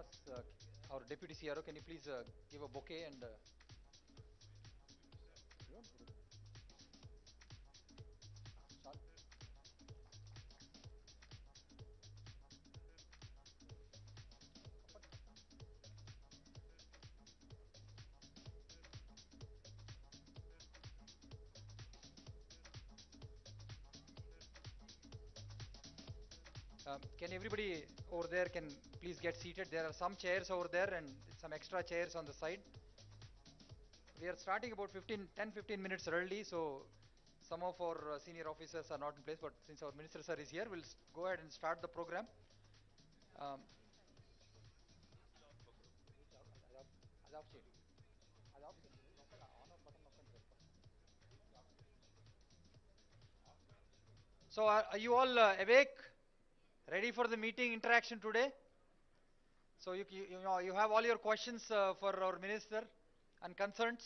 ask our deputy CRO, can you please give a bouquet and start? Can everybody over there can please get seated? There are some chairs over there and some extra chairs on the side. We are starting about 10-15 minutes early, so some of our senior officers are not in place, but since our minister sir is here, we'll go ahead and start the program. Um, so are you all awake? Ready for the meeting interaction today? So you have all your questions for our minister and concerns.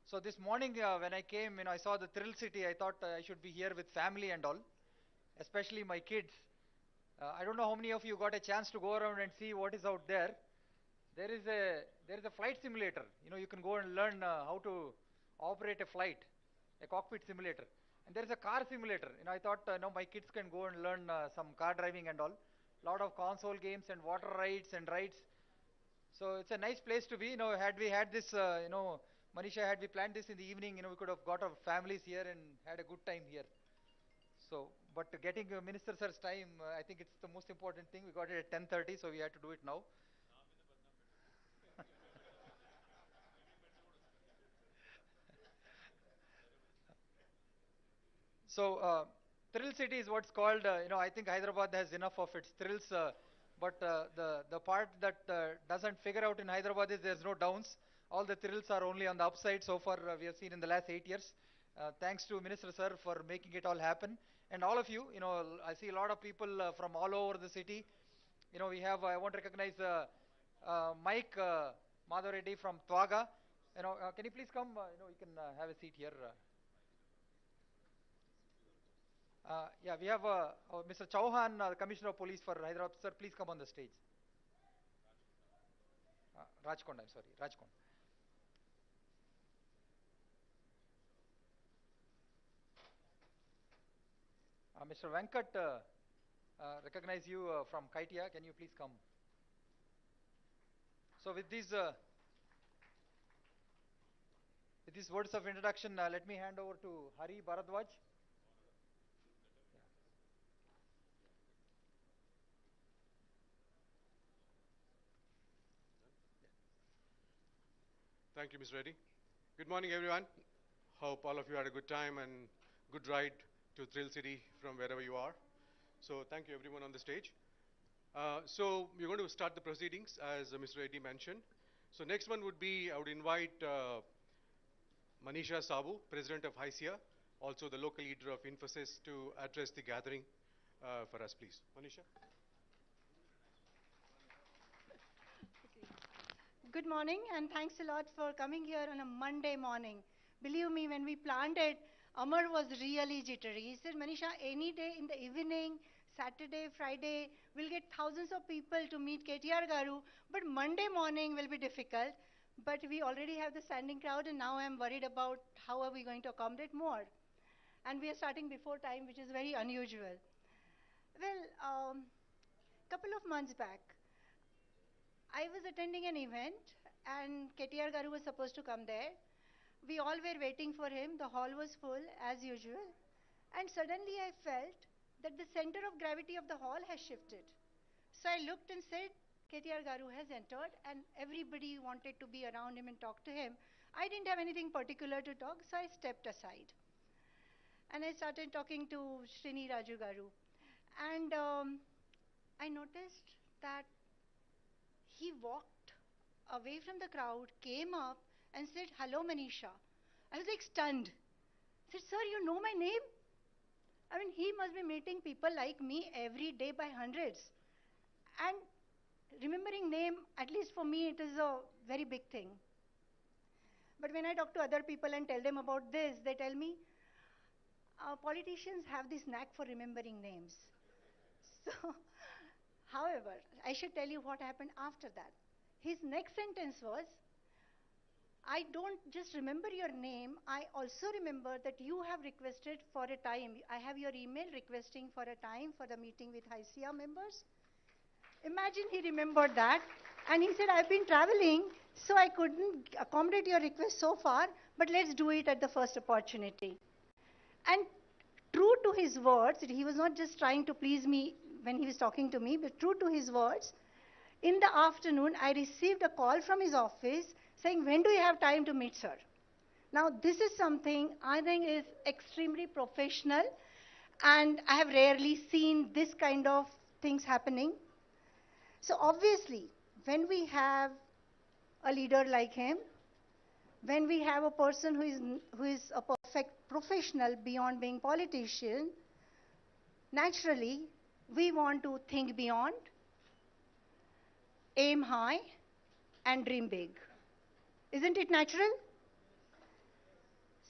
So this morning when I came, I saw the Thrill City. I thought I should be here with family and all, especially my kids. I don't know how many of you got a chance to go around and see what is out there. There is a flight simulator. You can go and learn how to operate a flight, a cockpit simulator. And there is a car simulator. I thought my kids can go and learn some car driving and all. Lot of console games and water rides and rides. So it's a nice place to be. Had we had this, Manisha, had we planned this in the evening, we could have got our families here and had a good time here. So, but getting Minister Sir's time, I think it's the most important thing. We got it at 10:30, so we had to do it now. So, Thrill City is what's called, I think Hyderabad has enough of its thrills, but the part that doesn't figure out in Hyderabad is there's no downs. All the thrills are only on the upside so far we have seen in the last 8 years. Thanks to Minister Sir for making it all happen. And all of you, I see a lot of people from all over the city. We have, I want to recognize Mike Madhav Reddy from Twaga. Can you please come? You can have a seat here. Yeah, we have Mr. Chauhan, Commissioner of Police for Hyderabad. Sir, please come on the stage. Rajkond, I'm sorry, Rajkond. Mr. Venkat, recognize you from Kaitia. Can you please come? So with these words of introduction, let me hand over to Hari Bharadwaj. Thank you, Ms. Reddy. Good morning, everyone. Hope all of you had a good time and good ride to Thrill City from wherever you are. So thank you, everyone on the stage. So we're going to start the proceedings, as Mr. Reddy mentioned. So next one would be, I would invite Manisha Sabu, President of HYSIA, also the local leader of Infosys, to address the gathering for us, please. Manisha. Good morning, and thanks a lot for coming here on a Monday morning. Believe me, when we planned it, Amar was really jittery. He said, Manisha, any day in the evening, Saturday, Friday, we'll get thousands of people to meet KTR Garu, but Monday morning will be difficult. But we already have the standing crowd, and now I'm worried about how are we going to accommodate more. And we are starting before time, which is very unusual. Well, couple of months back, I was attending an event and KTR Garu was supposed to come there. We all were waiting for him. The hall was full as usual. And suddenly I felt that the center of gravity of the hall has shifted. So I looked and said, KTR Garu has entered and everybody wanted to be around him and talk to him. I didn't have anything particular to talk, so I stepped aside. And I started talking to Srini Raju Garu. And I noticed that he walked away from the crowd, came up and said, hello, Manisha. I was like stunned. I said, sir, you know my name? I mean, he must be meeting people like me every day by hundreds. And remembering name, at least for me, it is a very big thing. But when I talk to other people and tell them about this, they tell me, politicians have this knack for remembering names. So However, I should tell you what happened after that. His next sentence was, I don't just remember your name, I also remember that you have requested for a time. I have your email requesting for a time for the meeting with ICIA members. Imagine he remembered that. And he said, I've been traveling, so I couldn't accommodate your request so far, but let's do it at the first opportunity. And true to his words, he was not just trying to please me when he was talking to me, but true to his words, in the afternoon, I received a call from his office saying, when do you have time to meet, sir? Now, this is something I think is extremely professional, and I have rarely seen this kind of things happening. So obviously, when we have a leader like him, when we have a person who is a perfect professional beyond being politician, naturally, we want to think beyond, aim high, and dream big. Isn't it natural?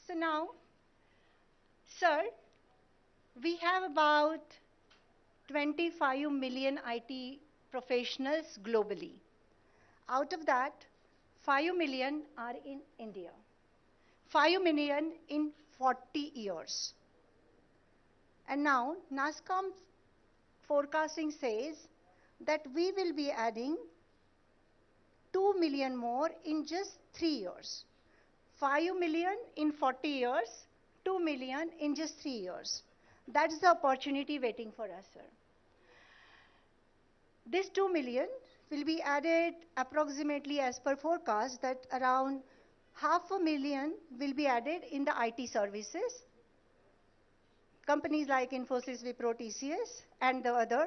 So now, sir, we have about 25 million IT professionals globally. Out of that, 5 million are in India. 5 million in 40 years. And now, NASSCOM forecasting says that we will be adding 2 million more in just 3 years. 5 million in 40 years, 2 million in just 3 years. That's the opportunity waiting for us, sir. This 2 million will be added approximately as per forecast that around 500,000 will be added in the IT services. Companies like Infosys, Wipro, TCS, and the other.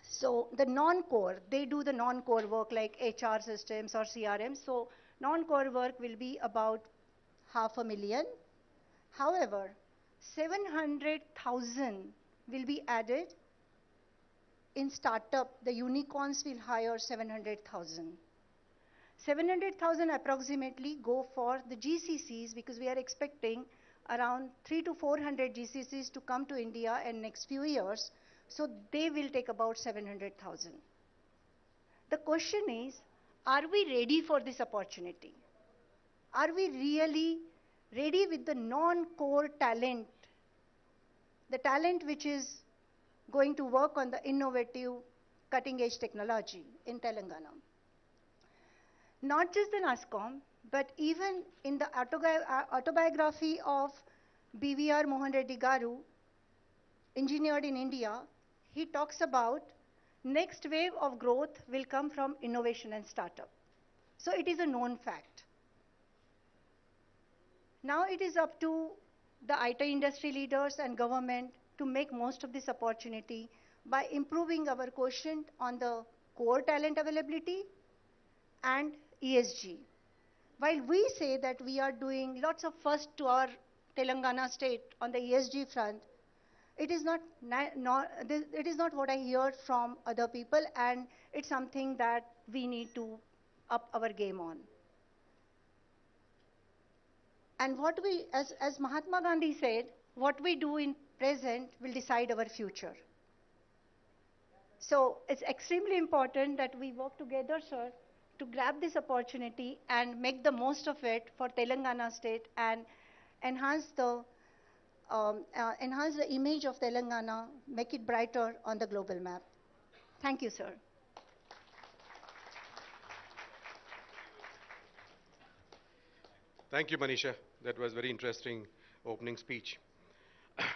So the non-core, they do the non-core work like HR systems or CRM. So non-core work will be about 500,000. However, 700,000 will be added in startup. The unicorns will hire 700,000. 700,000 approximately go for the GCCs because we are expecting around 300 to 400 GCCs to come to India in next few years. So they will take about 700,000. The question is, are we ready for this opportunity? Are we really ready with the non-core talent, the talent which is going to work on the innovative cutting-edge technology in Telangana? Not just the NASSCOM, but even in the autobiography of BVR Mohan Reddy Garu, engineered in India, he talks about next wave of growth will come from innovation and startup. So it is a known fact. Now it is up to the IT industry leaders and government to make most of this opportunity by improving our quotient on the core talent availability and ESG. While we say that we are doing lots of first to our Telangana state on the ESG front, it is not what I hear from other people, and it's something that we need to up our game on. And what we, as Mahatma Gandhi said, what we do in present will decide our future. So it's extremely important that we work together, sir, to grab this opportunity and make the most of it for Telangana state and enhance the image of Telangana, make it brighter on the global map. Thank you, sir. Thank you, Manisha. That was very interesting opening speech.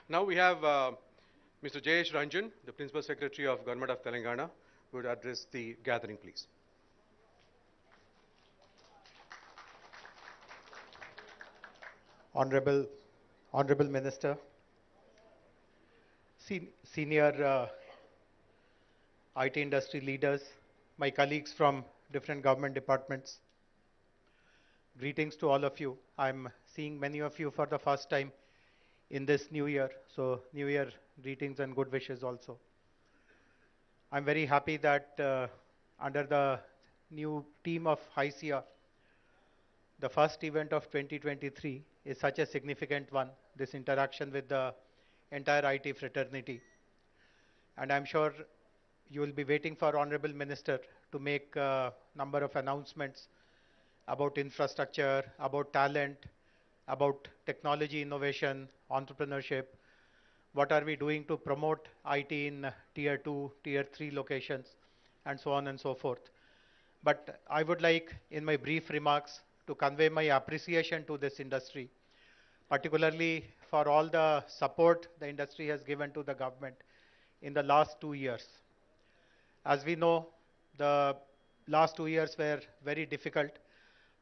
Now we have Mr. Jayesh Ranjan, the Principal Secretary of Government of Telangana, who would address the gathering, please. Honorable Minister, senior IT industry leaders, my colleagues from different government departments, greetings to all of you. I'm seeing many of you for the first time in this new year, so New Year greetings and good wishes also. I'm very happy that under the new team of ICIA, the first event of 2023 is such a significant one, this interaction with the entire IT fraternity. And I'm sure you will be waiting for Honorable Minister to make a number of announcements about infrastructure, about talent, about technology innovation, entrepreneurship. What are we doing to promote IT in tier 2, tier 3 locations, and so on and so forth. But I would like, in my brief remarks, to convey my appreciation to this industry, particularly for all the support the industry has given to the government in the last 2 years. As we know, the last 2 years were very difficult.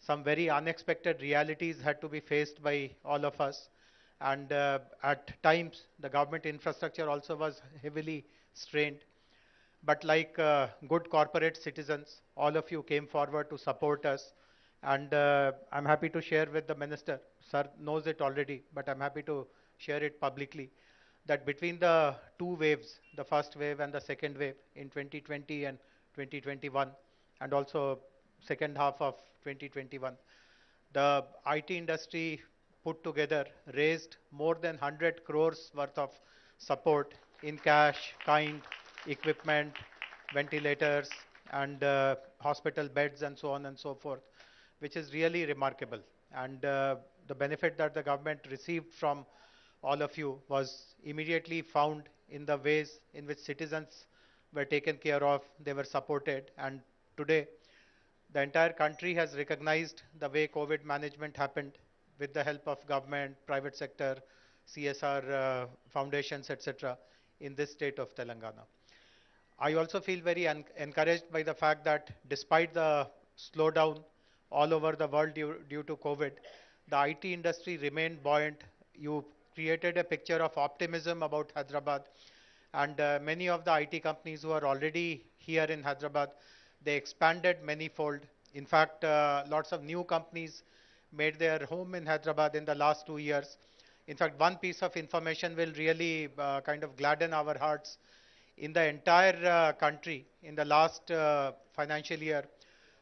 Some very unexpected realities had to be faced by all of us. And at times, the government infrastructure also was heavily strained. But like good corporate citizens, all of you came forward to support us. And I'm happy to share with the minister. Sir knows it already, but I'm happy to share it publicly, that between the two waves, the first wave and the second wave in 2020 and 2021, and also second half of 2021, the IT industry put together raised more than 100 crores worth of support in cash, kind, equipment, ventilators, and hospital beds, and so on and so forth, which is really remarkable. And the benefit that the government received from all of you was immediately found in the ways in which citizens were taken care of, they were supported, and today the entire country has recognized the way COVID management happened with the help of government, private sector, CSR foundations, etc., in this state of Telangana. I also feel very encouraged by the fact that despite the slowdown all over the world due to COVID, the IT industry remained buoyant. You created a picture of optimism about Hyderabad, and many of the IT companies who are already here in Hyderabad, they expanded manifold. In fact, lots of new companies made their home in Hyderabad in the last 2 years. In fact, one piece of information will really kind of gladden our hearts. In the entire country, in the last financial year,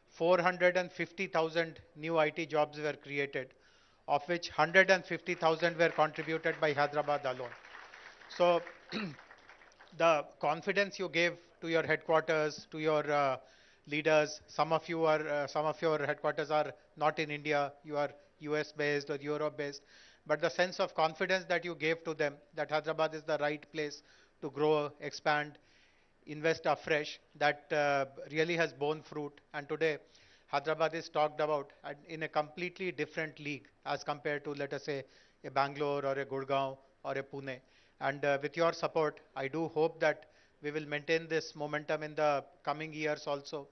450,000 new IT jobs were created, of which 150,000 were contributed by Hyderabad alone. So the confidence you gave to your headquarters, to your leaders, some of your headquarters are not in India, you are US based or Europe based, but the sense of confidence that you gave to them, that Hyderabad is the right place to grow, expand, invest afresh, that really has borne fruit. And today, Hyderabad is talked about in a completely different league as compared to, let us say, a Bangalore or a Gurgaon or a Pune. And with your support, I do hope that we will maintain this momentum in the coming years also.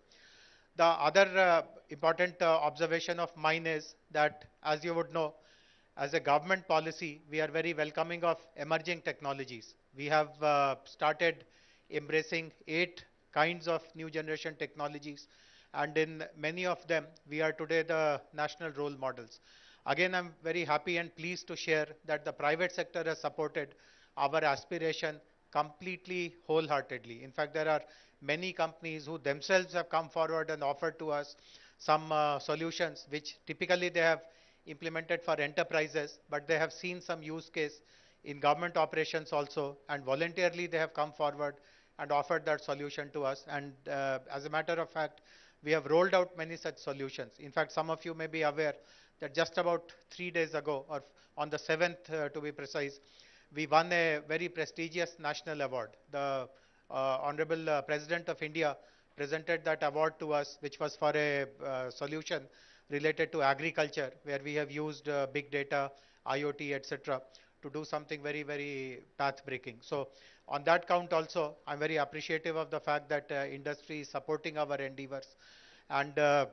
The other important observation of mine is that, as you would know, as a government policy, we are very welcoming of emerging technologies. We have started embracing 8 kinds of new generation technologies, and in many of them, we are today the national role models. Again, I'm very happy and pleased to share that the private sector has supported our aspiration completely, wholeheartedly. In fact, there are many companies who themselves have come forward and offered to us some solutions which typically they have implemented for enterprises, but they have seen some use case in government operations also, and voluntarily they have come forward and offered that solution to us. And as a matter of fact, we have rolled out many such solutions. In fact, some of you may be aware that just about 3 days ago, or on the 7th to be precise, we won a very prestigious national award. The Honorable President of India presented that award to us, which was for a solution related to agriculture, where we have used big data, IoT, etc., to do something very, very path-breaking. So on that count also, I'm very appreciative of the fact that industry is supporting our endeavors. And the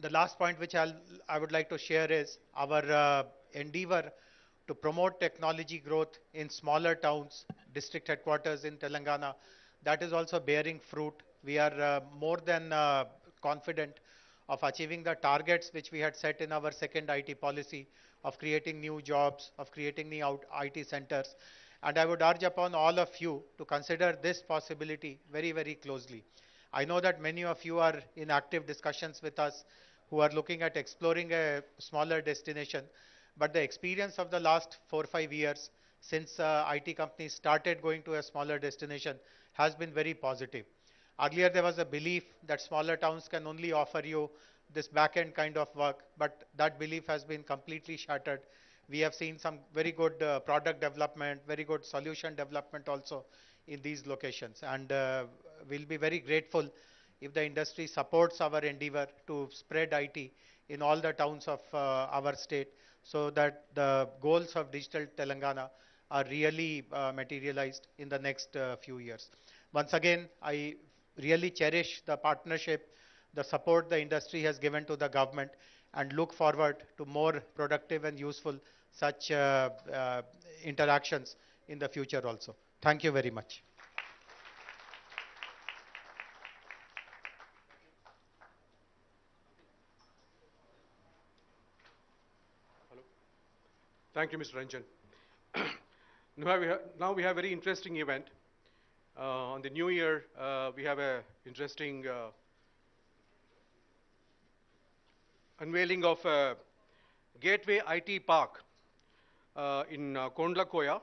last point which I would like to share is our endeavor to promote technology growth in smaller towns, district headquarters in Telangana. That is also bearing fruit. We are more than confident of achieving the targets which we had set in our second IT policy of creating new jobs, of creating new IT centers. And I would urge upon all of you to consider this possibility very, very closely. I know that many of you are in active discussions with us who are looking at exploring a smaller destination, but the experience of the last 4 or 5 years since IT companies started going to a smaller destination has been very positive. Earlier, there was a belief that smaller towns can only offer you this back-end kind of work, but that belief has been completely shattered. We have seen some very good product development, very good solution development also in these locations. And we'll be very grateful if the industry supports our endeavor to spread IT in all the towns of our state so that the goals of Digital Telangana are really materialized in the next few years. Once again, I really cherish the partnership, the support the industry has given to the government, and look forward to more productive and useful such interactions in the future also. Thank you very much. Hello. Thank you, Mr. Ranjan. Now we have a very interesting event. On the new year, we have a interesting unveiling of a Gateway IT Park in Kondlakoya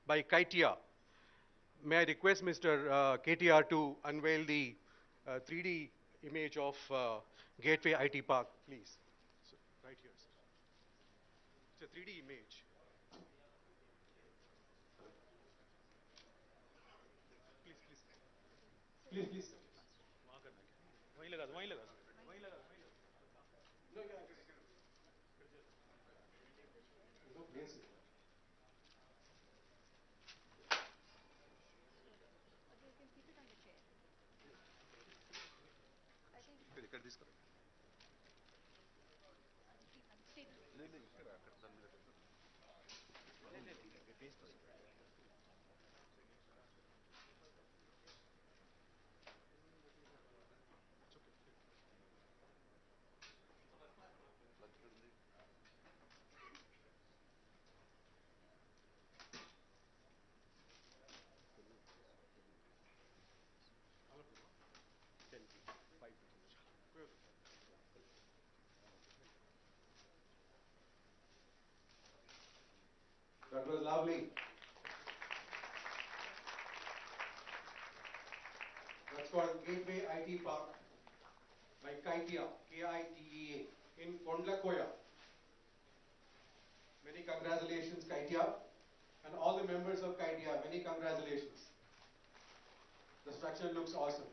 by KITIA. May I request Mr. KTR to unveil the 3D image of Gateway IT Park, please. So, right here, sir. It's a 3D image. Please, please. Please, please. वहीं लगा दो, वहीं लगा दो, वहीं लगा दो, वहीं लगा दो। No, yeah, no place. ఇక్కడ తీసుకురా. That was lovely. That's called Gateway IT Park by KITEA, K-I-T-E-A, in Kondlakoya. Many congratulations, KITEA, and all the members of KITEA, many congratulations. The structure looks awesome.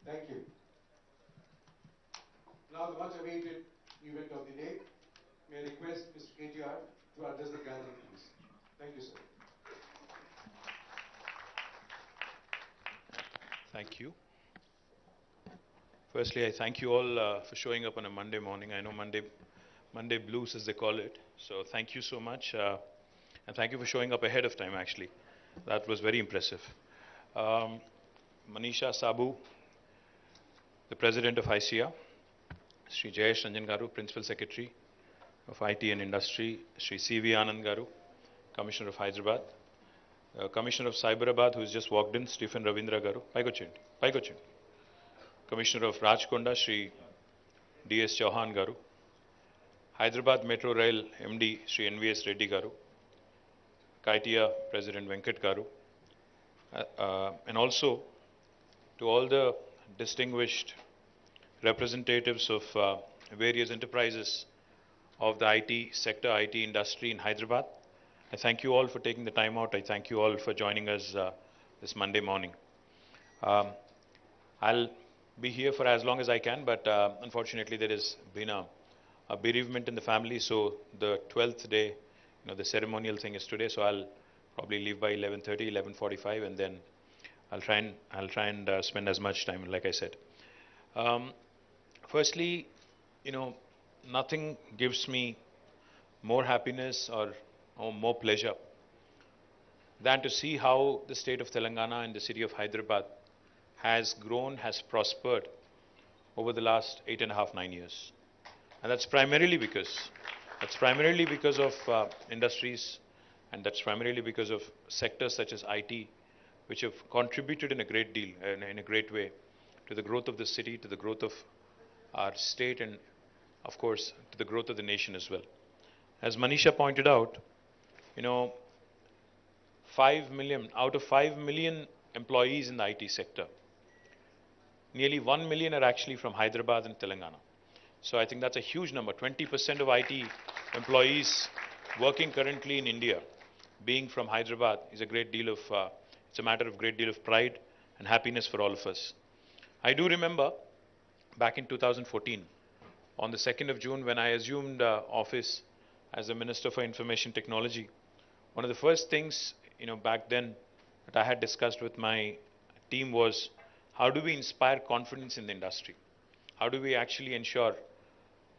Thank you. Now the much awaited event of the day. May I request Mr. KTR to address the gathering, please. Thank you, sir. Thank you. Firstly, I thank you all for showing up on a Monday morning. I know Monday blues, as they call it. So thank you so much. And thank you for showing up ahead of time, actually. That was very impressive. Manisha Sabu, the President of ICIA, Sri Jayesh Ranjan Garu, Principal Secretary of IT and Industry, Sri C.V. Anand Garu, Commissioner of Hyderabad, Commissioner of Cyberabad, who has just walked in, Stephen Ravindra Garu, Paikochindi, Commissioner of Rajkonda, Sri D.S. Chauhan Garu, Hyderabad Metro Rail MD, Sri N.V.S. Reddy Garu, KITEA President Venkat Garu, and also to all the distinguished representatives of various enterprises of the IT sector, IT industry in Hyderabad. I thank you all for taking the time out. I thank you all for joining us this Monday morning. I'll be here for as long as I can, but unfortunately there has been a bereavement in the family, so the 12th day, the ceremonial thing is today, so I'll probably leave by 11:30, 11:45, and then I'll try and spend as much time, like I said. Firstly, nothing gives me more happiness or more pleasure than to see how the state of Telangana and the city of Hyderabad has grown, has prospered over the last 8.5, 9 years. And that's primarily because of industries, and that's primarily because of sectors such as IT, which have contributed in a great deal, in a great way, to the growth of the city, to the growth of our state, and of course, to the growth of the nation as well. As Manisha pointed out, you know, 5 million, out of 5 million employees in the IT sector, nearly 1 million are actually from Hyderabad and Telangana. So I think that's a huge number. 20% of IT employees working currently in India being from Hyderabad is a great deal of, it's a matter of great deal of pride and happiness for all of us. I do remember back in 2014, on the 2nd of June, when I assumed office as the Minister for Information Technology, one of the first things, back then that I had discussed with my team was, how do we inspire confidence in the industry? How do we actually ensure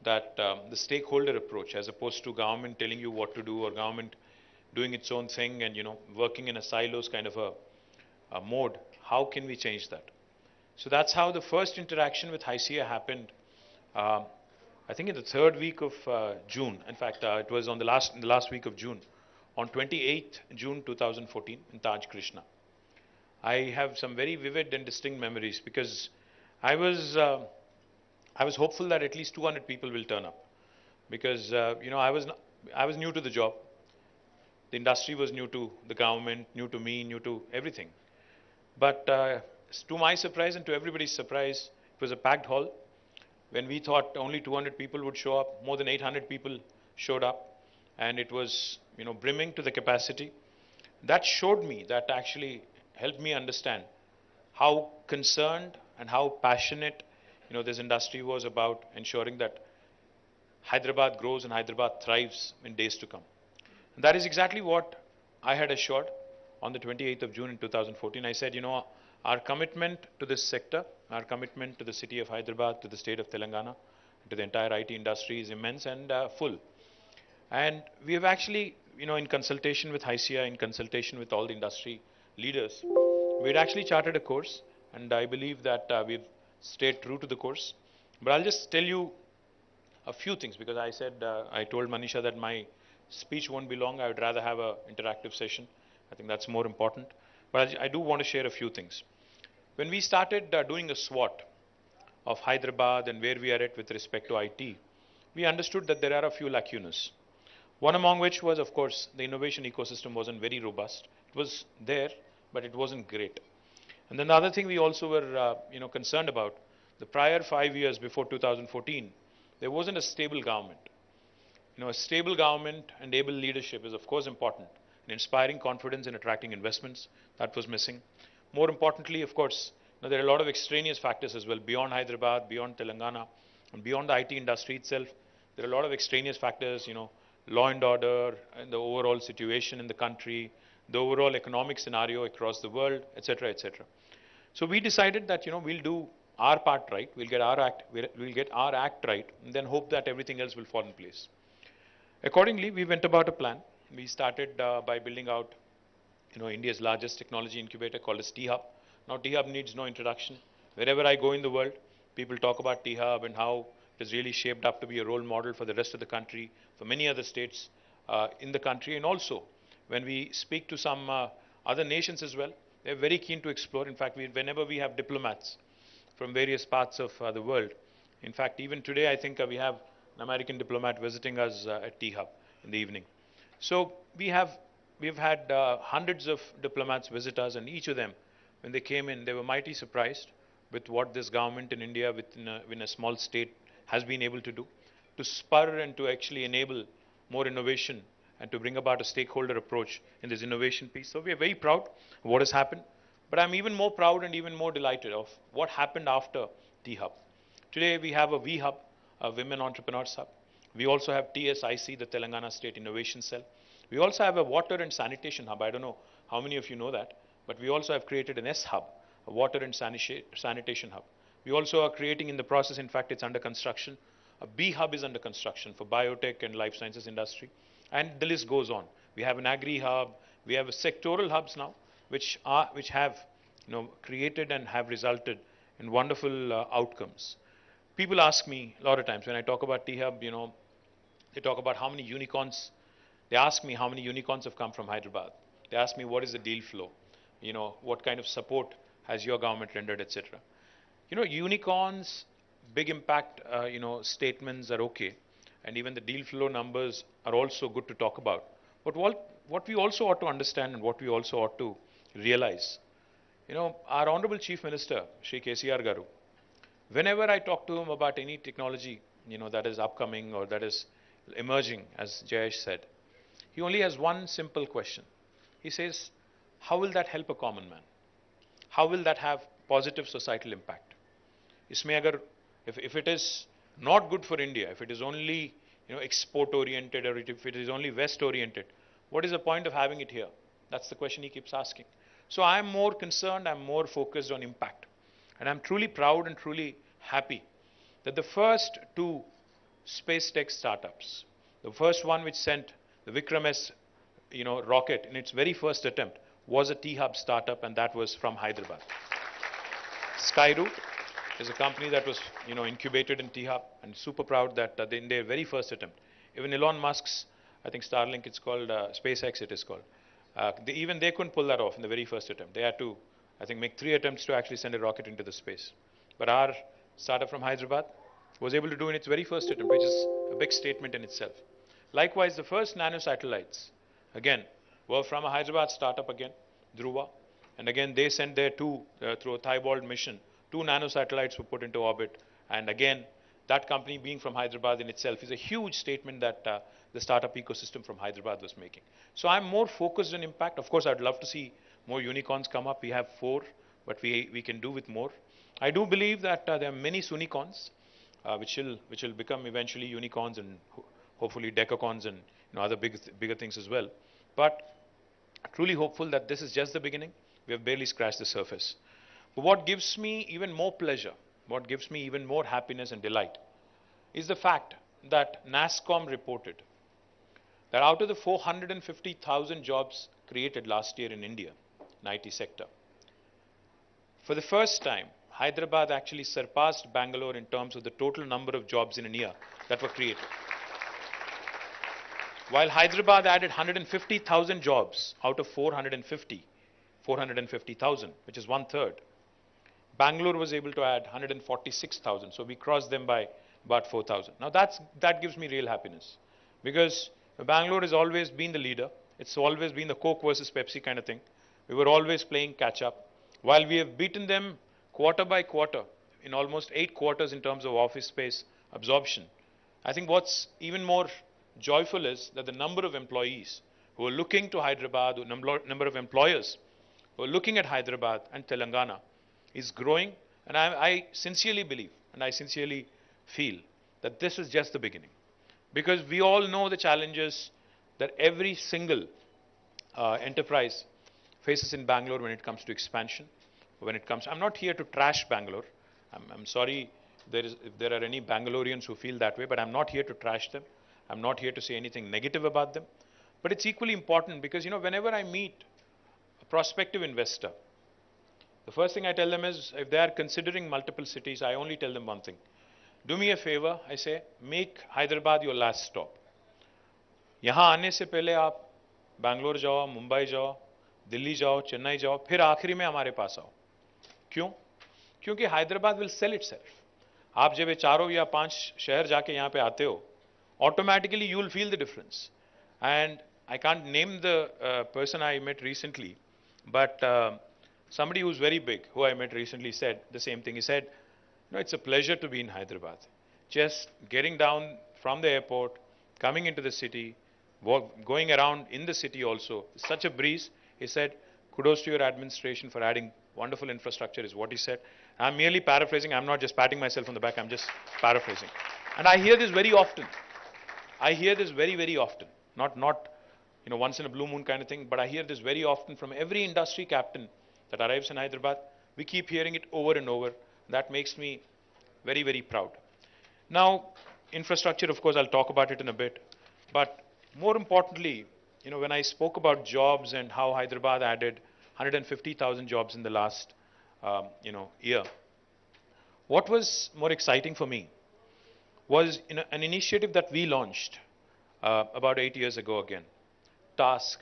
that the stakeholder approach, as opposed to government telling you what to do or government doing its own thing and working in a silos kind of a mode, how can we change that? So that's how the first interaction with HICIA happened. I think in the third week of June. In fact, it was in the last week of June, on 28th June 2014 in Taj Krishna. I have some very vivid and distinct memories because I was hopeful that at least 200 people will turn up, because I was new to the job. The industry was new to the government, new to me, new to everything. But to my surprise and to everybody's surprise, it was a packed hall. When we thought only 200 people would show up, more than 800 people showed up, and it was brimming to the capacity. That showed me, that actually helped me understand how concerned and how passionate this industry was about ensuring that Hyderabad grows and Hyderabad thrives in days to come. And that is exactly what I had assured on the 28th of June in 2014. I said, our commitment to this sector, our commitment to the city of Hyderabad, to the state of Telangana, to the entire IT industry is immense and full. And we have actually, in consultation with HICIA, in consultation with all the industry leaders, we had actually charted a course, and I believe that we've stayed true to the course. But I'll just tell you a few things, because I said, I told Manisha that my speech won't be long. I would rather have an interactive session. I think that's more important. But I do want to share a few things. When we started doing a SWOT of Hyderabad and where we are at with respect to IT, we understood that there are a few lacunas. One among which was, of course, the innovation ecosystem wasn't very robust. It was there, but it wasn't great. And then the other thing we also were concerned about, the prior 5 years before 2014, there wasn't a stable government. A stable government and able leadership is of course important in inspiring confidence and attracting investments. That was missing. More importantly, of course, there are a lot of extraneous factors as well, beyond Hyderabad, beyond Telangana, and beyond the IT industry itself. There are a lot of extraneous factors, law and order, and the overall situation in the country, the overall economic scenario across the world, etc., etc. So we decided that we'll do our part right, we'll get our act right, and then hope that everything else will fall in place. Accordingly, we went about a plan. We started by building out India's largest technology incubator called as T-Hub. Now T-Hub needs no introduction. Wherever I go in the world, people talk about T-Hub and how it is really shaped up to be a role model for the rest of the country, for many other states in the country. And also, when we speak to some other nations as well, they're very keen to explore. In fact, whenever we have diplomats from various parts of the world, in fact, even today, I think we have an American diplomat visiting us at T-Hub in the evening. So we've had hundreds of diplomats visit us, and each of them, when they came in, they were mighty surprised with what this government in India, within a small state, has been able to do, to spur and to actually enable more innovation and to bring about a stakeholder approach in this innovation piece. So we are very proud of what has happened, but I'm even more proud and even more delighted of what happened after T-Hub. Today we have a V-Hub, a Women Entrepreneurs Hub. We also have TSIC, the Telangana State Innovation Cell. We also have a Water and Sanitation Hub. I don't know how many of you know that, but we also have created an S-Hub, a Water and Sanitation Hub. We also are creating in the process, in fact it's under construction, A B hub is under construction for biotech and life sciences industry. And the list goes on. We have an agri hub. We have sectoral hubs now, which have created and have resulted in wonderful outcomes. People ask me a lot of times when I talk about T-Hub, they talk about how many unicorns. They ask me how many unicorns have come from Hyderabad. They ask me what is the deal flow, what kind of support has your government rendered, etc. Unicorns, big impact, statements are okay, and even the deal flow numbers are also good to talk about. But what we also ought to understand and what we also ought to realize, our Honorable Chief Minister, Shri KCR Garu, whenever I talk to him about any technology, that is upcoming or that is emerging, as Jayesh said, he only has one simple question. He says, how will that help a common man? How will that have positive societal impact? If it is not good for India, if it is only export oriented, or if it is only West oriented, what is the point of having it here? That's the question he keeps asking. So I'm more concerned, I'm more focused on impact. And I'm truly proud and truly happy that the first two space tech startups, the first one which sent the Vikram S rocket in its very first attempt was a T-Hub startup, and that was from Hyderabad. Skyroot is a company that was incubated in T-Hub, and super proud that in their very first attempt, even Elon Musk's, I think Starlink it's called, SpaceX it is called, even they couldn't pull that off in the very first attempt. They had to, I think, make 3 attempts to actually send a rocket into the space. But our startup from Hyderabad was able to do in its very first attempt, which is a big statement in itself. Likewise, the first nanosatellites, again, were from a Hyderabad startup again, Dhruva. And again, they sent their through a Thibault mission, 2 nanosatellites were put into orbit. And again, that company being from Hyderabad in itself is a huge statement that the startup ecosystem from Hyderabad was making. So I'm more focused on impact. Of course, I'd love to see more unicorns come up. We have 4, but we can do with more. I do believe that there are many Sunicorns, which will become eventually unicorns and hopefully decacons and other bigger things as well. But truly hopeful that this is just the beginning. We have barely scratched the surface. But what gives me even more pleasure, what gives me even more happiness and delight, is the fact that NASSCOM reported that out of the 450,000 jobs created last year in India, in IT sector, for the first time, Hyderabad actually surpassed Bangalore in terms of the total number of jobs in a year that were created. While Hyderabad added 150,000 jobs out of 450,000, which is 1/3, Bangalore was able to add 146,000. So we crossed them by about 4,000. Now that gives me real happiness, because Bangalore has always been the leader. It's always been the Coke versus Pepsi kind of thing. We were always playing catch up. While we have beaten them quarter by quarter in almost 8 quarters in terms of office space absorption, I think what's even more joyful is that the number of employees who are looking to Hyderabad, the number of employers who are looking at Hyderabad and Telangana is growing. And I sincerely believe and I sincerely feel that this is just the beginning. Because we all know the challenges that every single enterprise faces in Bangalore when it comes to expansion. I'm not here to trash Bangalore. I'm sorry if there are any Bangaloreans who feel that way, but I'm not here to trash them. I'm not here to say anything negative about them. But it's equally important because, whenever I meet a prospective investor, the first thing I tell them is, if they are considering multiple cities, I only tell them one thing. Do me a favor, I say, make Hyderabad your last stop. यहाँ आने से पहले आप बैंगलोर जाओ, मुंबई जाओ, दिल्ली जाओ, चेन्नई जाओ, फिर आखिरी में हमारे पास आओ. क्यों? क्योंकि हैदराबाद विल सेल इटसेल्फ. आप जब ये 4 या 5 शहर जाके यहाँ पे आते हो, automatically you will feel the difference. And I can't name the person I met recently, but somebody who's very big, who I met recently, said the same thing. He said, it's a pleasure to be in Hyderabad. Just getting down from the airport, coming into the city, going around in the city also, such a breeze. He said, kudos to your administration for adding wonderful infrastructure, is what he said. I'm merely paraphrasing. I'm not just patting myself on the back. I'm just paraphrasing. And I hear this very often. I hear this very, very often. Not once in a blue moon kind of thing, but I hear this very often from every industry captain that arrives in Hyderabad. We keep hearing it over and over. That makes me very, very proud. Now, infrastructure, of course, I'll talk about it in a bit. But more importantly, when I spoke about jobs and how Hyderabad added 150,000 jobs in the last, year, what was more exciting for me was an initiative that we launched about 8 years ago again. TASK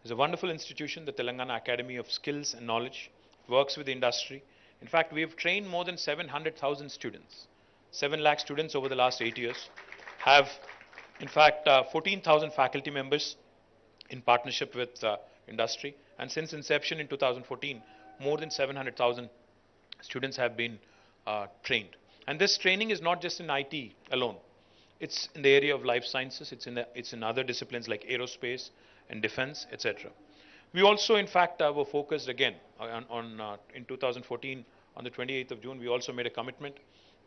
is a wonderful institution, the Telangana Academy of Skills and Knowledge, works with the industry. In fact, we have trained more than 700,000 students. 7 lakh students over the last 8 years have, in fact, 14,000 faculty members in partnership with industry. And since inception in 2014, more than 700,000 students have been trained. And this training is not just in IT alone. It's in the area of life sciences. It's in other disciplines like aerospace and defense, etc. We also, in fact, were focused again in 2014, on the 28th of June, we also made a commitment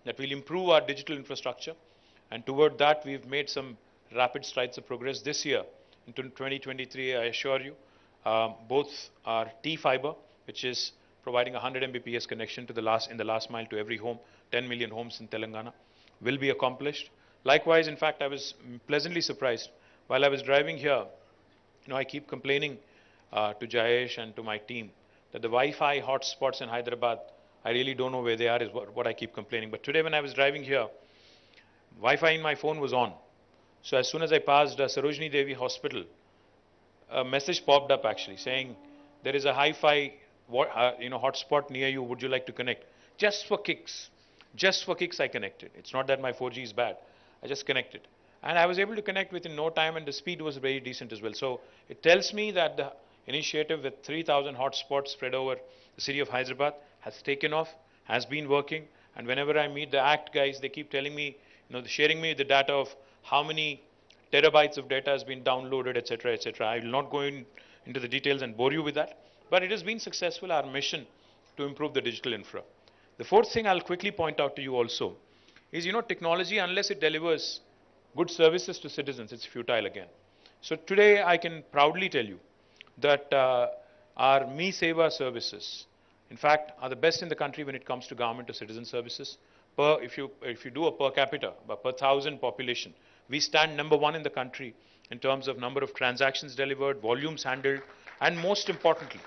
that we'll improve our digital infrastructure. And toward that, we've made some rapid strides of progress this year. In 2023, I assure you, both our T-Fiber, which is providing 100 Mbps connection to in the last mile to every home, 10 million homes in Telangana, will be accomplished. Likewise, in fact, I was pleasantly surprised while I was driving here. I keep complaining to Jayesh and to my team that the Wi-Fi hotspots in Hyderabad, I really don't know where they are, is what I keep complaining. But today when I was driving here, Wi-Fi in my phone was on. So as soon as I passed Sarojini Devi Hospital, a message popped up actually saying, there is a hi-fi hotspot near you, would you like to connect? Just for kicks. Just for kicks I connected. It's not that my 4G is bad. I just connected. And I was able to connect within no time, and the speed was very decent as well. So it tells me that the initiative with 3,000 hotspots spread over the city of Hyderabad has taken off, has been working. And whenever I meet the ACT guys, they keep telling me, sharing me the data of how many terabytes of data has been downloaded, etc., etc. I will not go into the details and bore you with that. But it has been successful, our mission to improve the digital infra. The fourth thing I'll quickly point out to you also is, technology, unless it delivers good services to citizens, it's futile again. So today I can proudly tell you that our Me Seva services, in fact, are the best in the country when it comes to government to citizen services. If you do a per capita, per 1,000 population, we stand number 1 in the country in terms of number of transactions delivered, volumes handled, and most importantly,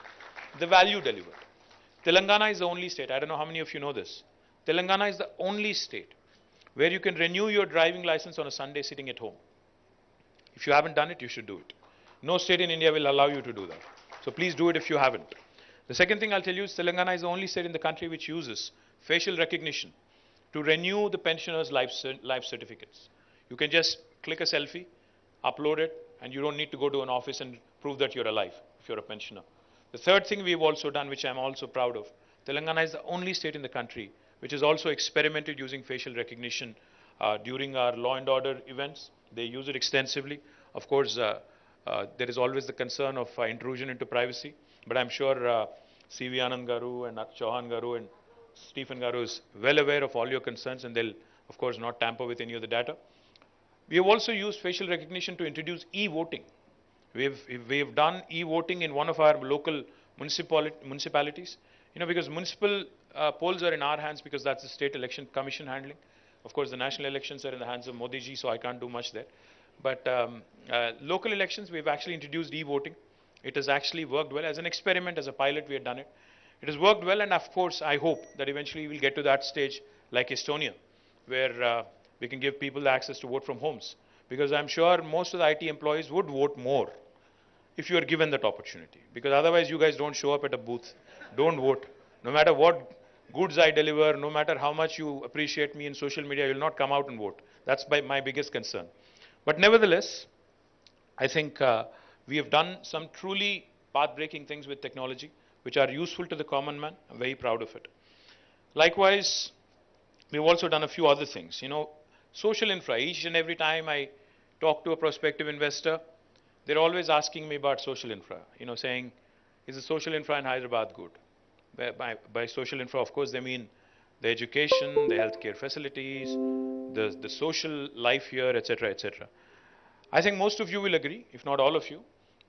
the value delivered. Telangana is the only state, I don't know how many of you know this, Telangana is the only state where you can renew your driving license on a Sunday sitting at home. If you haven't done it, you should do it. No state in India will allow you to do that. So please do it if you haven't. The second thing I'll tell you is Telangana is the only state in the country which uses facial recognition to renew the pensioners' life certificates. You can just click a selfie, upload it, and you don't need to go to an office and prove that you're alive if you're a pensioner. The third thing we've also done, which I'm also proud of, Telangana is the only state in the country which has also experimented using facial recognition during our law and order events. They use it extensively. Of course, there is always the concern of intrusion into privacy, but I'm sure C.V. Anand Garu and Chauhan Garu and Stephen Garu is well aware of all your concerns, and they'll, of course, not tamper with any of the data. We have also used facial recognition to introduce e-voting. We've done e-voting in one of our local municipalities, because municipal polls are in our hands because that's the State Election Commission handling. Of course, the national elections are in the hands of Modi ji, so I can't do much there. But local elections, we've actually introduced e-voting. It has actually worked well. As an experiment, as a pilot, we had done it. It has worked well, and of course, I hope that eventually we'll get to that stage like Estonia, where we can give people the access to vote from homes. Because I'm sure most of the IT employees would vote more if you are given that opportunity. Because otherwise, you guys don't show up at a booth. Don't vote. No matter what goods I deliver, no matter how much you appreciate me in social media, you'll not come out and vote. That's my biggest concern. But nevertheless, I think we have done some truly path-breaking things with technology, which are useful to the common man. I'm very proud of it. Likewise, we've also done a few other things. Social infra. Each and every time I talk to a prospective investor, they're always asking me about social infra. Saying, is the social infra in Hyderabad good? By social infra, of course, they mean the education, the healthcare facilities, the social life here, etc., etc. I think most of you will agree, if not all of you,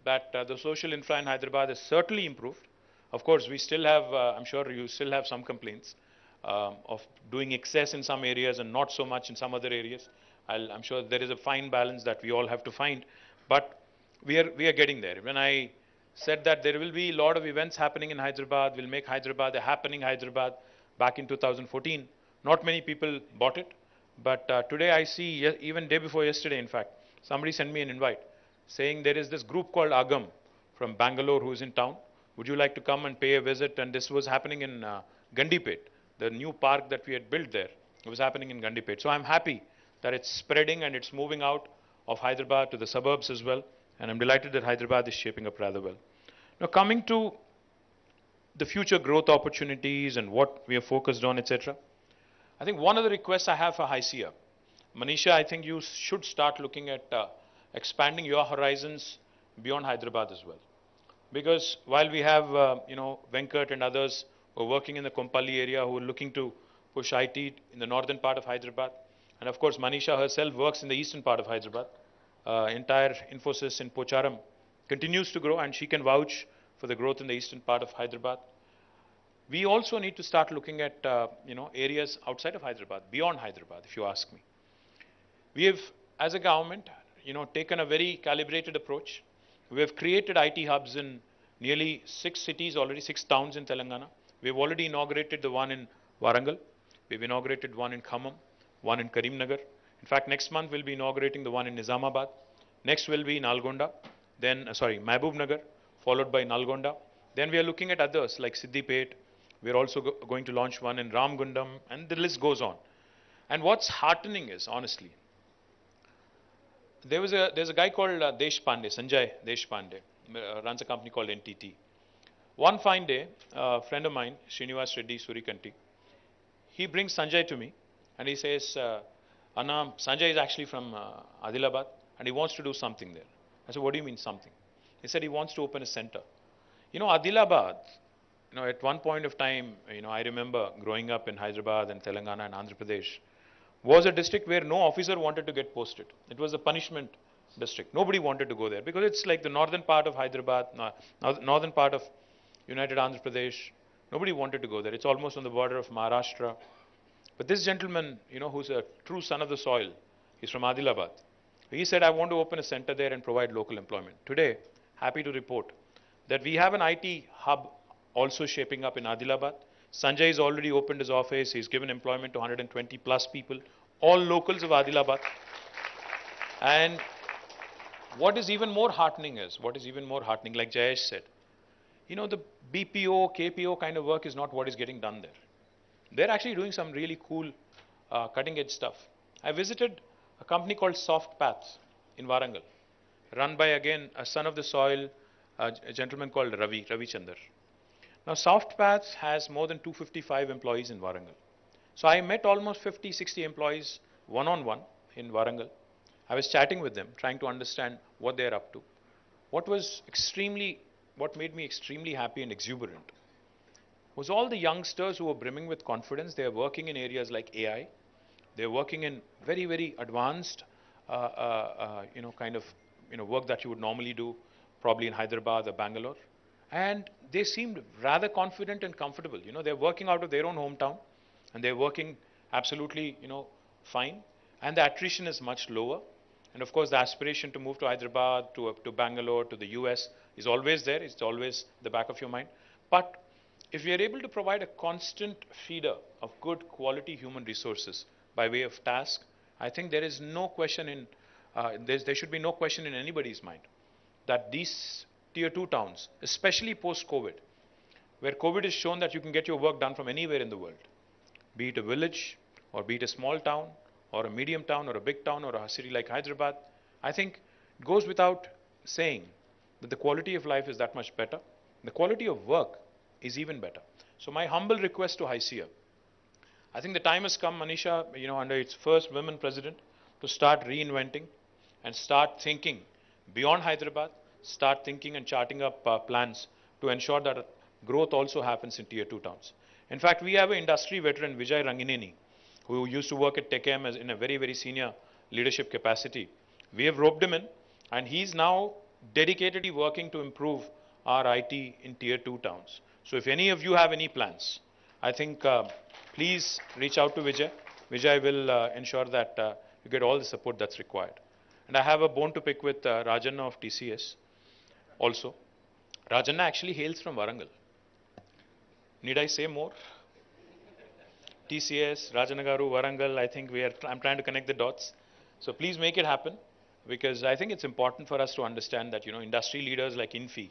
that the social infra in Hyderabad has certainly improved. Of course, we still have, I'm sure you still have some complaints of doing excess in some areas and not so much in some other areas. I'm sure there is a fine balance that we all have to find, but we are getting there. When I said that there will be a lot of events happening in Hyderabad, we'll make Hyderabad a happening Hyderabad back in 2014, not many people bought it, but today I see, even day before yesterday, in fact, somebody sent me an invite saying there is this group called Agam from Bangalore who is in town. Would you like to come and pay a visit? And this was happening in Gandipet, the new park that we had built there. It was happening in Gandipet. So I'm happy that it's spreading and it's moving out of Hyderabad to the suburbs as well. And I'm delighted that Hyderabad is shaping up rather well. Now, coming to the future growth opportunities and what we are focused on, etc. I think one of the requests I have for HICIA, Manisha, I think you should start looking at expanding your horizons beyond Hyderabad as well. Because while we have, Venkat and others who are working in the Kompally area who are looking to push IT in the northern part of Hyderabad, and of course Manisha herself works in the eastern part of Hyderabad, entire Infosys in Pocharam continues to grow, and she can vouch for the growth in the eastern part of Hyderabad. We also need to start looking at areas outside of Hyderabad, beyond Hyderabad, if you ask me. We have, as a government, taken a very calibrated approach. We have created IT hubs in nearly 6 cities already, 6 towns in Telangana. We have already inaugurated the one in Warangal. We've inaugurated one in Khammam, one in Karimnagar. In fact, next month we'll be inaugurating the one in Nizamabad. Next will be Nalgonda, then, Mahbub Nagar, followed by Nalgonda. Then we are looking at others like Siddipet. We're also going to launch one in Ramgundam, and the list goes on. And what's heartening is, honestly, there's a guy called Deshpande, Sanjay Deshpande, runs a company called NTT. One fine day, a friend of mine, Srinivas Reddy Surikanti, he brings Sanjay to me and he says, Anna, Sanjay is actually from Adilabad and he wants to do something there. I said, what do you mean something? He said he wants to open a center. Adilabad, at one point of time, I remember growing up in Hyderabad and Telangana and Andhra Pradesh, was a district where no officer wanted to get posted. It was a punishment district. Nobody wanted to go there because it's like the northern part of Hyderabad, northern part of United Andhra Pradesh. Nobody wanted to go there. It's almost on the border of Maharashtra. But this gentleman, who's a true son of the soil, he's from Adilabad. He said, I want to open a center there and provide local employment. Today, happy to report that we have an IT hub also shaping up in Adilabad. Sanjay has already opened his office. He's given employment to 120 plus people, all locals of Adilabad. And what is even more heartening, like Jayesh said, the BPO, KPO kind of work is not what is getting done there. They're actually doing some really cool, cutting edge stuff. I visited a company called Soft Paths in Warangal, run by, again, a son of the soil, a gentleman called Ravi Chandar. Now, Soft Paths has more than 255 employees in Warangal. So I met almost 50, 60 employees one-on-one in Warangal. I was chatting with them, trying to understand what they're up to. What made me extremely happy and exuberant was all the youngsters who were brimming with confidence. They are working in areas like AI. They're working in very, very advanced, work that you would normally do probably in Hyderabad or Bangalore. And they seemed rather confident and comfortable. They're working out of their own hometown and they're working absolutely, fine. And the attrition is much lower. And of course, the aspiration to move to Hyderabad, to Bangalore, to the US is always there. It's always the back of your mind. But if we are able to provide a constant feeder of good quality human resources by way of task, I think there is no question there should be no question in anybody's mind that these tier 2 towns, especially post-COVID, where COVID has shown that you can get your work done from anywhere in the world, be it a village or be it a small town or a medium town or a big town or a city like Hyderabad, I think it goes without saying that the quality of life is that much better. The quality of work is even better. So my humble request to HICIA, I think the time has come, Manisha, under its first women president, to start reinventing and start thinking beyond Hyderabad, start thinking and charting up plans to ensure that growth also happens in tier 2 towns. In fact, we have an industry veteran, Vijay Rangineni, who used to work at TechM in a very, very senior leadership capacity. We have roped him in, and he's now dedicatedly working to improve our IT in tier 2 towns. So if any of you have any plans, I think please reach out to Vijay. Vijay will ensure that you get all the support that's required. And I have a bone to pick with Rajanna of TCS also. Rajanna actually hails from Warangal. Need I say more? TCS, Rajanagaru, Warangal, I think I'm trying to connect the dots. So please make it happen, because I think it's important for us to understand that, industry leaders like Infi,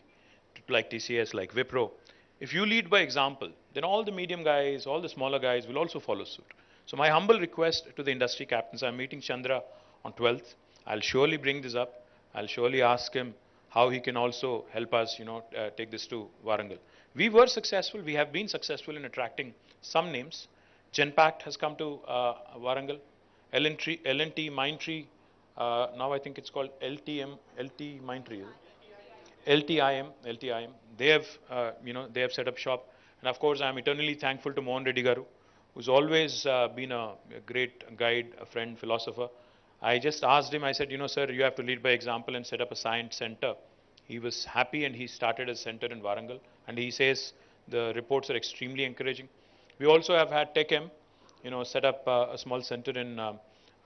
like TCS, like Wipro, if you lead by example, then all the medium guys, all the smaller guys will also follow suit. So my humble request to the industry captains, I'm meeting Chandra on 12th. I'll surely bring this up. I'll surely ask him how he can also help us, take this to Warangal. We were successful. We have been successful in attracting some names. Genpact has come to Warangal. L&T Mindtree, now I think it's called LT Mindtree. LTIM. They have, they have set up shop. And of course, I'm eternally thankful to Mohan Reddy Garu, who's always been a great guide, a friend, philosopher. I just asked him, I said, sir, you have to lead by example and set up a science center. He was happy and he started a center in Warangal. And he says the reports are extremely encouraging. We also have had TechM, set up a small center in,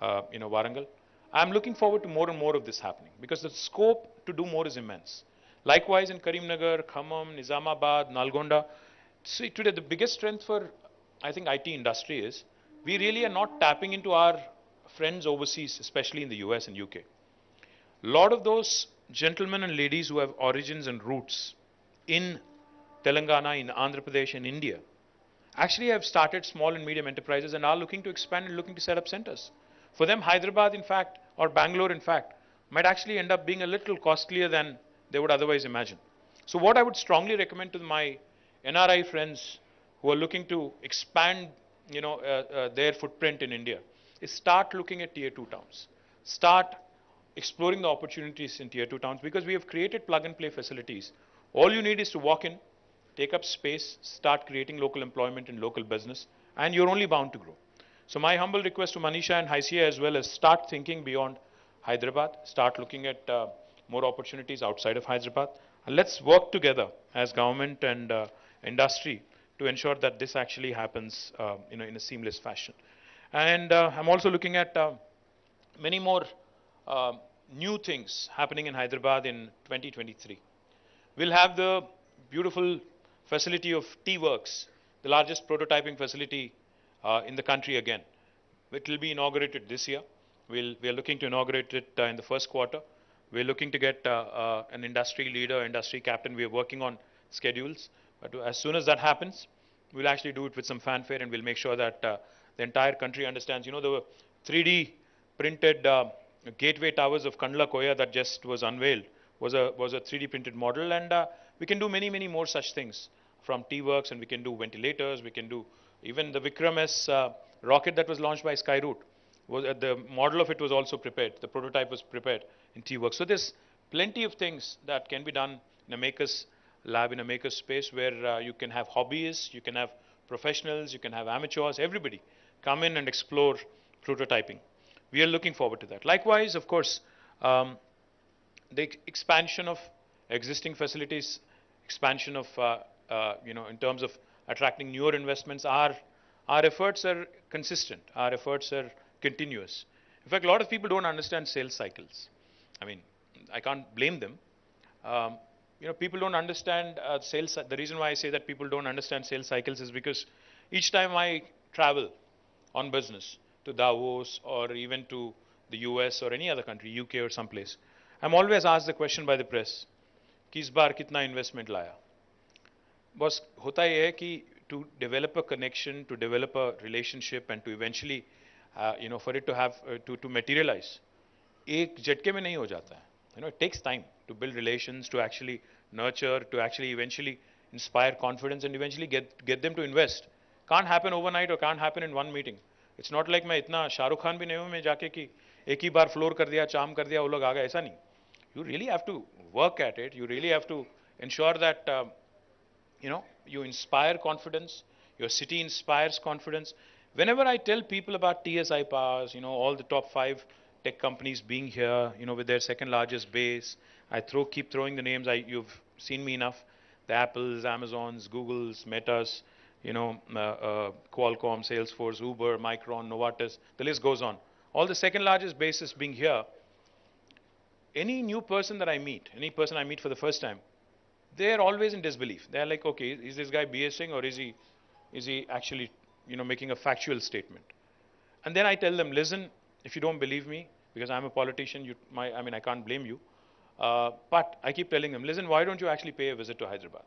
Warangal. I'm looking forward to more and more of this happening, because the scope to do more is immense. Likewise in Karimnagar, Khammam, Nizamabad, Nalgonda. See, today the biggest strength for, I think, IT industry is we really are not tapping into our friends overseas, especially in the US and UK. A lot of those gentlemen and ladies who have origins and roots in Telangana, in Andhra Pradesh, and India, actually have started small and medium enterprises and are looking to expand and looking to set up centers. For them, Hyderabad, in fact, or Bangalore, in fact, might actually end up being a little costlier than they would otherwise imagine. So what I would strongly recommend to my NRI friends who are looking to expand, their footprint in India is start looking at tier 2 towns. Start exploring the opportunities in tier 2 towns, because we have created plug and play facilities. All you need is to walk in, take up space, start creating local employment and local business, and you're only bound to grow. So my humble request to Manisha and Haisia as well is start thinking beyond Hyderabad, start looking at more opportunities outside of Hyderabad, and let's work together as government and industry to ensure that this actually happens in a seamless fashion. And I'm also looking at many more new things happening in Hyderabad in 2023. We'll have the beautiful facility of T-Works, the largest prototyping facility in the country again. It will be inaugurated this year. We are looking to inaugurate it in the first quarter. We're looking to get an industry leader, industry captain. We are working on schedules. But as soon as that happens, we'll actually do it with some fanfare, and we'll make sure that the entire country understands. The 3D printed gateway towers of Kandla Koya that just was unveiled was a 3D printed model, and we can do many, many more such things from T-Works, and we can do ventilators, we can do even the Vikram S rocket that was launched by Skyroot. The model of it was also prepared. The prototype was prepared in T-Works. So there's plenty of things that can be done in a maker's lab, in a maker's space, where you can have hobbyists, you can have professionals, you can have amateurs, everybody come in and explore prototyping. We are looking forward to that. Likewise, of course, the expansion of existing facilities, expansion of, in terms of attracting newer investments, our efforts are consistent. Our efforts are continuous. In fact, a lot of people don't understand sales cycles. I mean, I can't blame them. People don't understand sales. The reason why I say that people don't understand sales cycles is because each time I travel on business to Davos or even to the US or any other country, UK or someplace, I'm always asked the question by the press, कि इस बार कितना investment लाया? बस होता ये है कि to develop a connection, to develop a relationship, and to eventually, for it to have to materialize, एक झटके में नहीं हो जाता है. It takes time to build relations, to actually nurture, to actually eventually inspire confidence, and eventually get them to invest. Can't happen overnight or can't happen in one meeting. It's not like मैं इतना शाहरुख खान भी नहीं हूँ मैं जाके कि एक ही बार floor कर दिया, चाम कर दिया, वो लोग आ गए, ऐसा नहीं. You really have to work at it. You really have to ensure that you inspire confidence. Your city inspires confidence. Whenever I tell people about TSI Powers, all the top 5 tech companies being here, with their second largest base, I keep throwing the names. You've seen me enough. The Apples, Amazons, Googles, Metas, Qualcomm, Salesforce, Uber, Micron, Novartis. The list goes on. all the second largest bases being here, any new person that I meet, any person I meet for the first time, they're always in disbelief. They're like, okay, is this guy BSing or is he actually, making a factual statement? And then I tell them, listen, if you don't believe me, because I'm a politician, I can't blame you. But I keep telling them, listen, why don't you actually pay a visit to Hyderabad?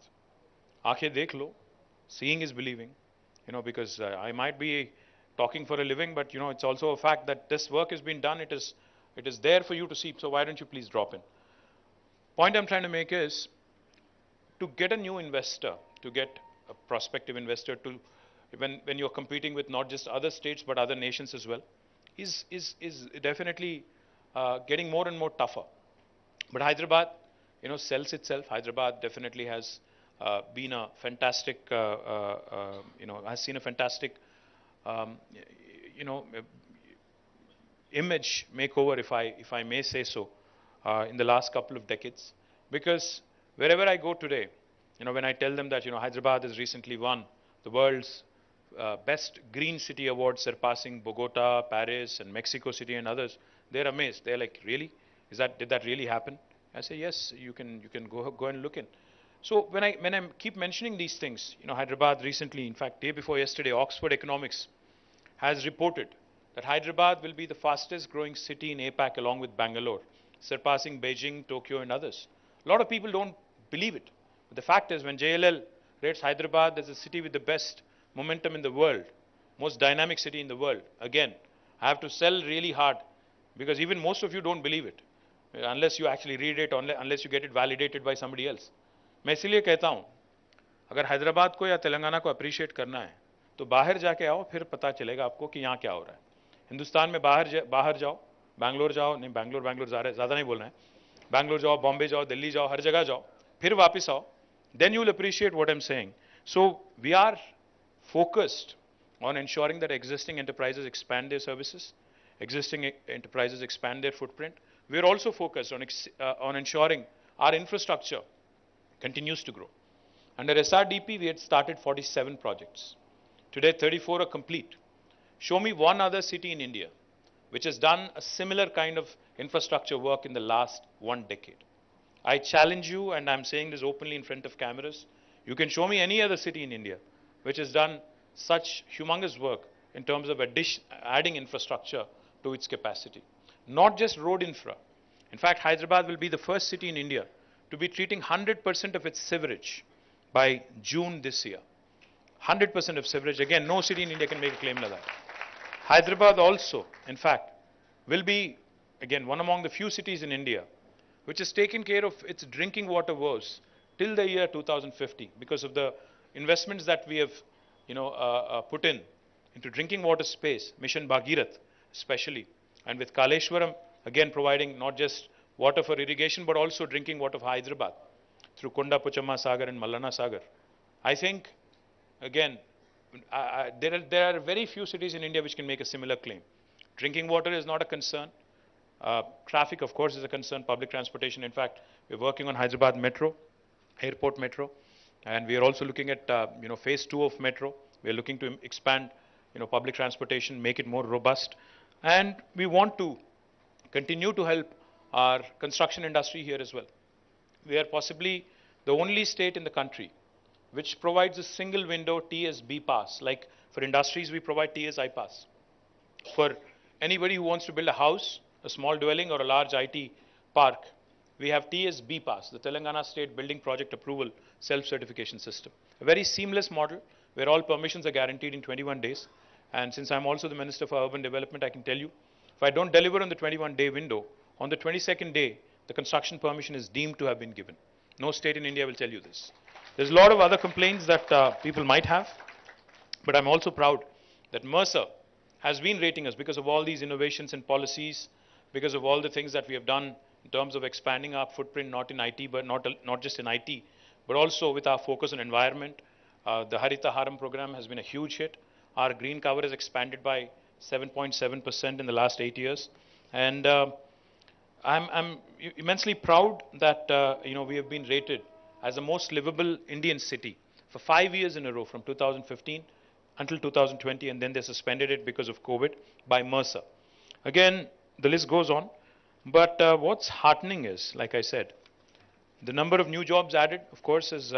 Aakhe dekh lo, seeing is believing, because I might be talking for a living, but it's also a fact that this work has been done. It is there for you to see. So why don't you please drop in? Point I'm trying to make is to get a new investor, to get a prospective investor, to when you're competing with not just other states but other nations as well, is definitely getting more and more tougher. But Hyderabad, sells itself. Hyderabad definitely has been a fantastic, has seen a fantastic, um, you know, uh, image makeover, if I may say so, in the last couple of decades. Because wherever I go today, when I tell them that, Hyderabad has recently won the world's best green city award, surpassing Bogota, Paris, and Mexico City and others, they're amazed. They're like, really? Did that really happen? I say, yes, you can go and look in. So when I keep mentioning these things, Hyderabad recently, in fact, day before yesterday, Oxford Economics has reported that Hyderabad will be the fastest growing city in APAC along with Bangalore, surpassing Beijing, Tokyo, and others. A lot of people don't believe it. But the fact is, when JLL rates Hyderabad as a city with the best momentum in the world, most dynamic city in the world, again, I have to sell really hard, because even most of you don't believe it, unless you actually read it, unless you get it validated by somebody else. मैं इसलिए कहता हूँ, अगर हैदराबाद को या तेलंगाना को appreciate करना है, तो बाहर जाके आओ, फिर पता चलेगा आपको कि यहाँ क्या हो रहा है. हिंदुस्तान में बाहर जाओ, बैंगलोर जाओ, नहीं बैंगलोर ज़्यादा नहीं बोल रहे हैं, बैंगलोर जाओ, बॉम्बे जाओ, दिल्ली जाओ, हर जगह जाओ, फिर वापस आओ, then you will appreciate what I'm saying. So we are focused on ensuring that existing enterprises expand their services, existing enterprises expand their footprint. We are also focused on ensuring our infrastructure continues to grow. Under SRDP, we had started 47 projects. Today, 34 are complete. Show me one other city in India which has done a similar kind of infrastructure work in the last 1 decade. I challenge you, and I'm saying this openly in front of cameras, you can show me any other city in India which has done such humongous work in terms of adding infrastructure to its capacity. Not just road infra. In fact, Hyderabad will be the first city in India to be treating 100% of its sewerage by June this year. 100% of sewerage. Again, no city in India can make a claim like that. Hyderabad also, in fact, will be, again, one among the few cities in India which has taken care of its drinking water woes till the year 2050 because of the investments that we have put into drinking water space, Mission Bhagirath especially, and with Kaleshwaram, again providing not just water for irrigation but also drinking water for Hyderabad through Konda Puchamma Sagar and Mallana Sagar. I think, again, there are very few cities in India which can make a similar claim. Drinking water is not a concern. Traffic, of course, is a concern. Public transportation. In fact, we're working on Hyderabad Metro, Airport Metro, and we are also looking at phase 2 of Metro. We are looking to expand public transportation, make it more robust, and we want to continue to help our construction industry here as well. We are possibly the only state in the country which provides a single window TSB pass. Like for industries, we provide TSI pass. For anybody who wants to build a house, a small dwelling, or a large IT park, we have TSB pass, the Telangana State Building Project Approval Self-Certification System. A very seamless model where all permissions are guaranteed in 21 days. And since I'm also the Minister for Urban Development, I can tell you, if I don't deliver on the 21-day window, on the 22nd day, the construction permission is deemed to have been given. No state in India will tell you this. There's a lot of other complaints that people might have, but I'm also proud that Mercer has been rating us because of all these innovations and policies, because of all the things that we have done in terms of expanding our footprint, not in IT, but not just in IT, but also with our focus on environment. The Harita Haram program has been a huge hit. Our green cover has expanded by 7.7% in the last 8 years. And I'm immensely proud that we have been rated as the most livable Indian city for 5 years in a row, from 2015 until 2020, and then they suspended it because of COVID, by Mercer. Again, the list goes on. But what's heartening is, like I said, the number of new jobs added, of course, is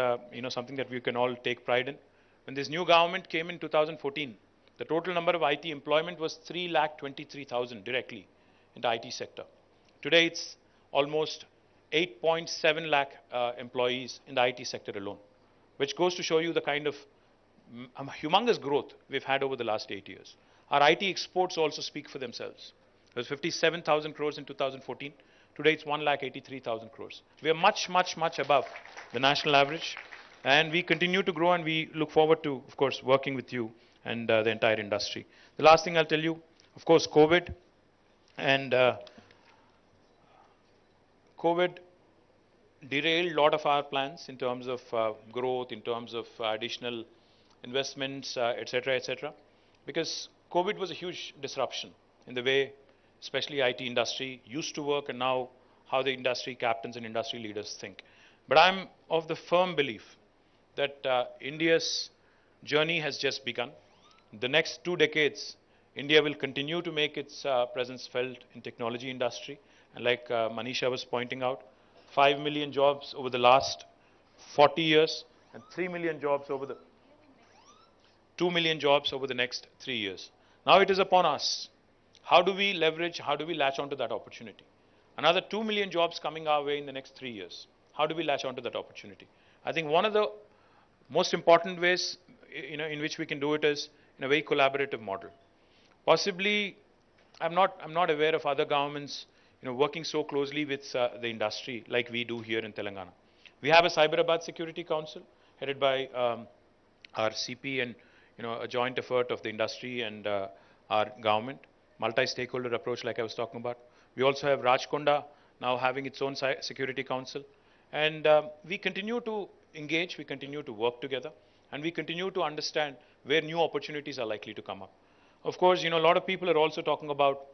something that we can all take pride in. When this new government came in 2014, the total number of IT employment was 3,23,000 directly in the IT sector. Today, it's almost 8.7 lakh employees in the IT sector alone, which goes to show you the kind of humongous growth we've had over the last 8 years. Our IT exports also speak for themselves. It was 57,000 crores in 2014. Today it's 1,83,000 crores. We are much, much, much above the national average. And we continue to grow, and we look forward to, of course, working with you and the entire industry. The last thing I'll tell you, of course, COVID. And COVID derailed a lot of our plans in terms of growth, in terms of additional investments, etc., because COVID was a huge disruption in the way, especially IT industry used to work, and now how the industry captains and industry leaders think. But I'm of the firm belief that India's journey has just begun. The next 2 decades, India will continue to make its presence felt in technology industry. And like Manisha was pointing out, 5 million jobs over the last 40 years and 3 million jobs over the 2 million jobs over the next 3 years. Now it is upon us. How do we leverage, how do we latch onto that opportunity? Another 2 million jobs coming our way in the next 3 years. How do we latch onto that opportunity? I think one of the most important ways in which we can do it is in a very collaborative model. Possibly, I'm not aware of other governments working so closely with the industry like we do here in Telangana. We have a Cyberabad Security Council headed by our CP and a joint effort of the industry and our government, multi-stakeholder approach like I was talking about. We also have Rajkonda now having its own Security Council. And we continue to engage, we continue to work together, and we continue to understand where new opportunities are likely to come up. Of course, a lot of people are also talking about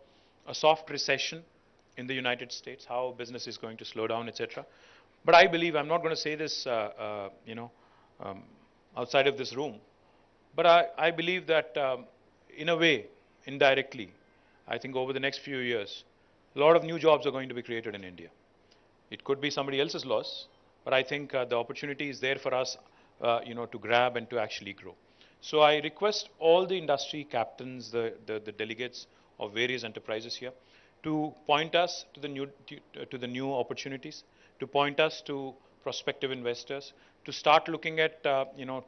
a soft recession in the United States, how business is going to slow down, etc. But I believe, I'm not going to say this, outside of this room, but I believe that in a way, indirectly, I think over the next few years, a lot of new jobs are going to be created in India. It could be somebody else's loss, but I think the opportunity is there for us, to grab and to actually grow. So I request all the industry captains, the delegates of various enterprises here, to point us to the new opportunities, to point us to prospective investors, to start looking at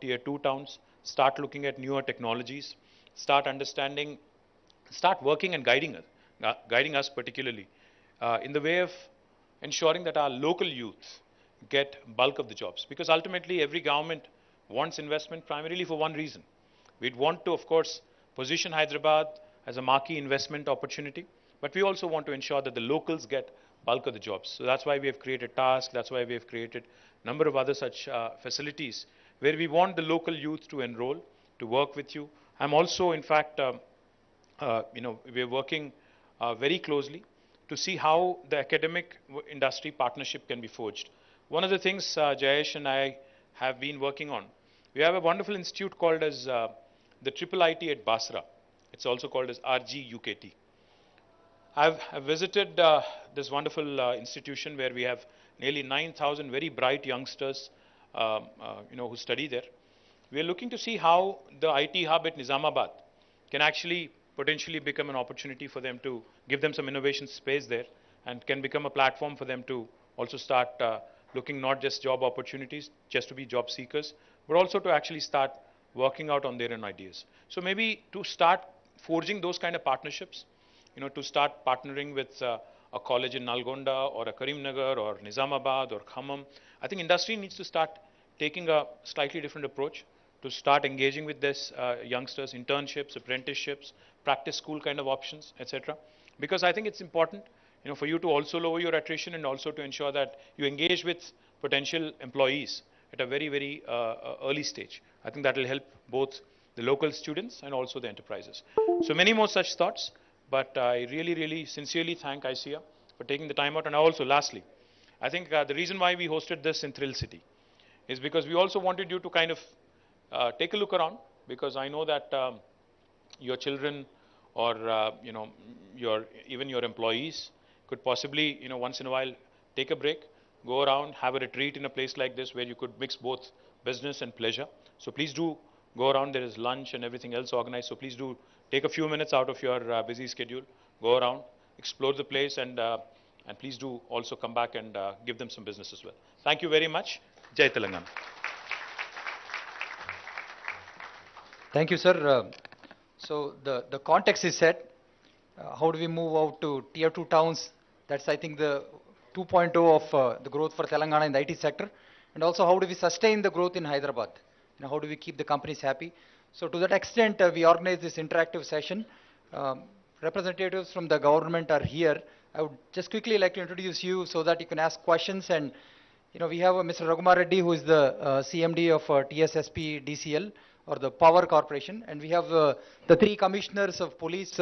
tier 2 towns, start looking at newer technologies, start understanding, start working and guiding us particularly in the way of ensuring that our local youth get bulk of the jobs. Because ultimately every government wants investment primarily for one reason. We'd want to, of course, position Hyderabad as a marquee investment opportunity, but we also want to ensure that the locals get bulk of the jobs. So that's why we have created TASK, that's why we have created a number of other such facilities where we want the local youth to enroll, to work with you. I'm also, in fact, we're working very closely to see how the academic industry partnership can be forged. One of the things Jayesh and I have been working on, we have a wonderful institute called as the Triple IT at Basra. It's also called as RGUKT. I've visited this wonderful institution where we have nearly 9,000 very bright youngsters, who study there. We are looking to see how the IT hub at Nizamabad can actually potentially become an opportunity for them to give them some innovation space there, and can become a platform for them to also start looking not just job opportunities, just to be job seekers, but also to actually start working out on their own ideas. So maybe to start forging those kind of partnerships, to start partnering with a college in Nalgonda or a Karimnagar or Nizamabad or Khammam. I think industry needs to start taking a slightly different approach, to start engaging with this youngsters, internships, apprenticeships, practice school kind of options, etc. Because I think it's important, for you to also lower your attrition and also to ensure that you engage with potential employees at a very, very early stage. I think that will help both the local students and also the enterprises. So many more such thoughts, but I really, really sincerely thank ICIA for taking the time out. And also, lastly, I think the reason why we hosted this in Thrill City is because we also wanted you to kind of take a look around, because I know that your children or even your employees could possibly, once in a while take a break, go around, have a retreat in a place like this where you could mix both business and pleasure. So please do go around. There is lunch and everything else organized. So please do take a few minutes out of your busy schedule, go around, explore the place, and please do also come back and give them some business as well. Thank you very much. Jai Telangana. Thank you, sir. So the context is set. How do we move out to tier 2 towns? That's, I think, the 2.0 of the growth for Telangana in the IT sector. And also, how do we sustain the growth in Hyderabad? How do we keep the companies happy? So to that extent, we organized this interactive session. Representatives from the government are here. I would just quickly like to introduce you so that you can ask questions. And we have Mr. Raghumaar Reddy, who is the CMD of TSSP DCL, or the Power Corporation. And we have the three commissioners of police,